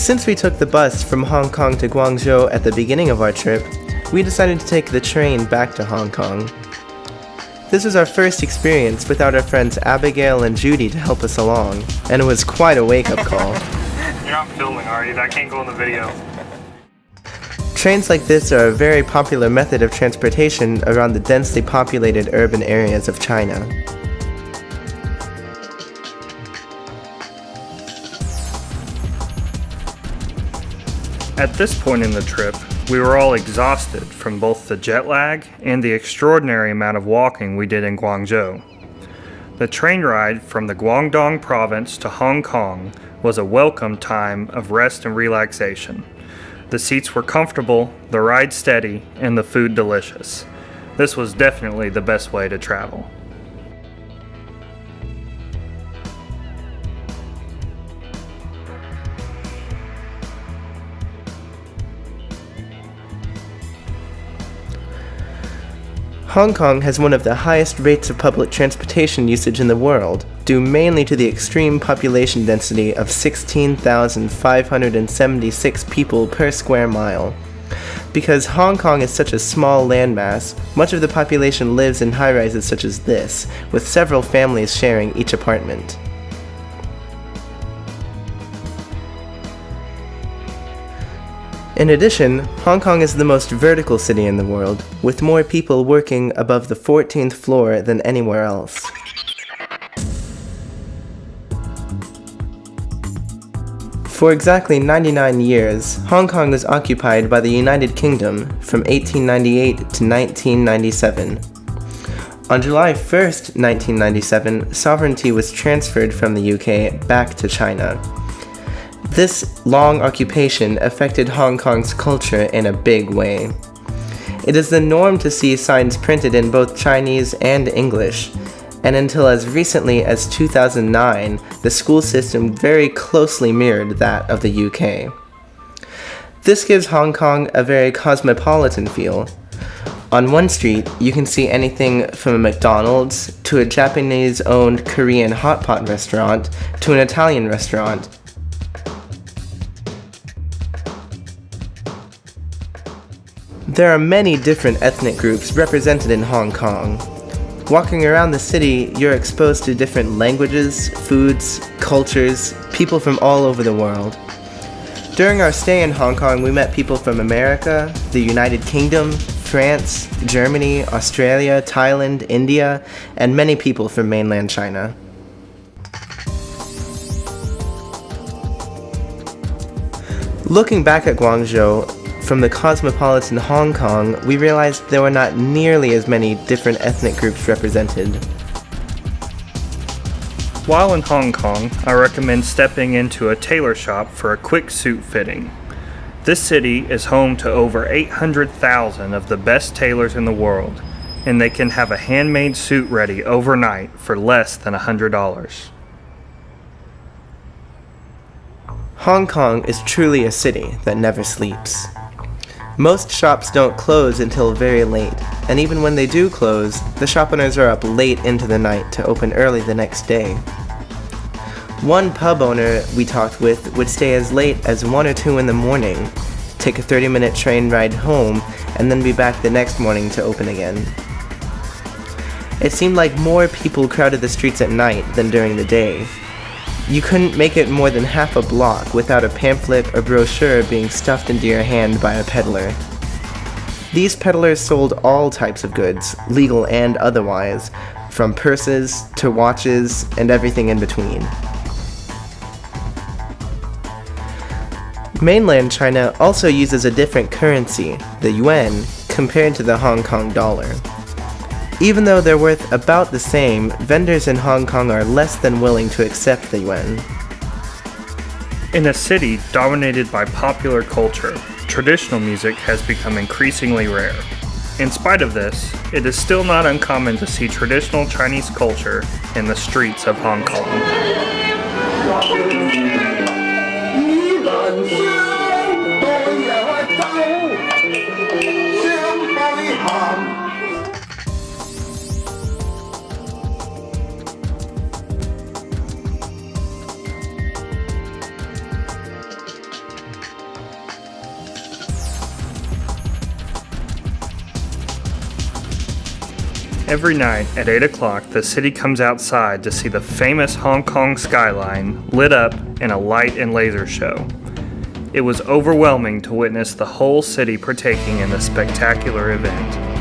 Since we took the bus from Hong Kong to Guangzhou at the beginning of our trip, we decided to take the train back to Hong Kong. This was our first experience without our friends Abigail and Judy to help us along, and it was quite a wake-up call. You're not filming, are you? That can't go in the video. Trains like this are a very popular method of transportation around the densely populated urban areas of China. At this point in the trip, we were all exhausted from both the jet lag and the extraordinary amount of walking we did in Guangzhou. The train ride from the Guangdong province to Hong Kong was a welcome time of rest and relaxation. The seats were comfortable, the ride steady, and the food delicious. This was definitely the best way to travel. Hong Kong has one of the highest rates of public transportation usage in the world, due mainly to the extreme population density of 16,576 people per square mile. Because Hong Kong is such a small landmass, much of the population lives in high-rises such as this, with several families sharing each apartment. In addition, Hong Kong is the most vertical city in the world, with more people working above the 14th floor than anywhere else. For exactly 99 years, Hong Kong was occupied by the United Kingdom from 1898 to 1997. On July 1st, 1997, sovereignty was transferred from the UK back to China. This long occupation affected Hong Kong's culture in a big way. It is the norm to see signs printed in both Chinese and English, and until as recently as 2009, the school system very closely mirrored that of the UK. This gives Hong Kong a very cosmopolitan feel. On one street, you can see anything from a McDonald's to a Japanese-owned Korean hot pot restaurant to an Italian restaurant. There are many different ethnic groups represented in Hong Kong. Walking around the city, you're exposed to different languages, foods, cultures, people from all over the world. During our stay in Hong Kong, we met people from America, the United Kingdom, France, Germany, Australia, Thailand, India, and many people from mainland China. Looking back at Guangzhou, from the cosmopolitan Hong Kong, we realized there were not nearly as many different ethnic groups represented. While in Hong Kong, I recommend stepping into a tailor shop for a quick suit fitting. This city is home to over 800,000 of the best tailors in the world, and they can have a handmade suit ready overnight for less than $100. Hong Kong is truly a city that never sleeps. Most shops don't close until very late, and even when they do close, the shop owners are up late into the night to open early the next day. One pub owner we talked with would stay as late as 1 or 2 in the morning, take a 30-minute train ride home, and then be back the next morning to open again. It seemed like more people crowded the streets at night than during the day. You couldn't make it more than half a block without a pamphlet or brochure being stuffed into your hand by a peddler. These peddlers sold all types of goods, legal and otherwise, from purses to watches and everything in between. Mainland China also uses a different currency, the yuan, compared to the Hong Kong dollar. Even though they're worth about the same, vendors in Hong Kong are less than willing to accept the yuan. In a city dominated by popular culture, traditional music has become increasingly rare. In spite of this, it is still not uncommon to see traditional Chinese culture in the streets of Hong Kong. Every night at 8 o'clock, the city comes outside to see the famous Hong Kong skyline lit up in a light and laser show. It was overwhelming to witness the whole city partaking in this spectacular event.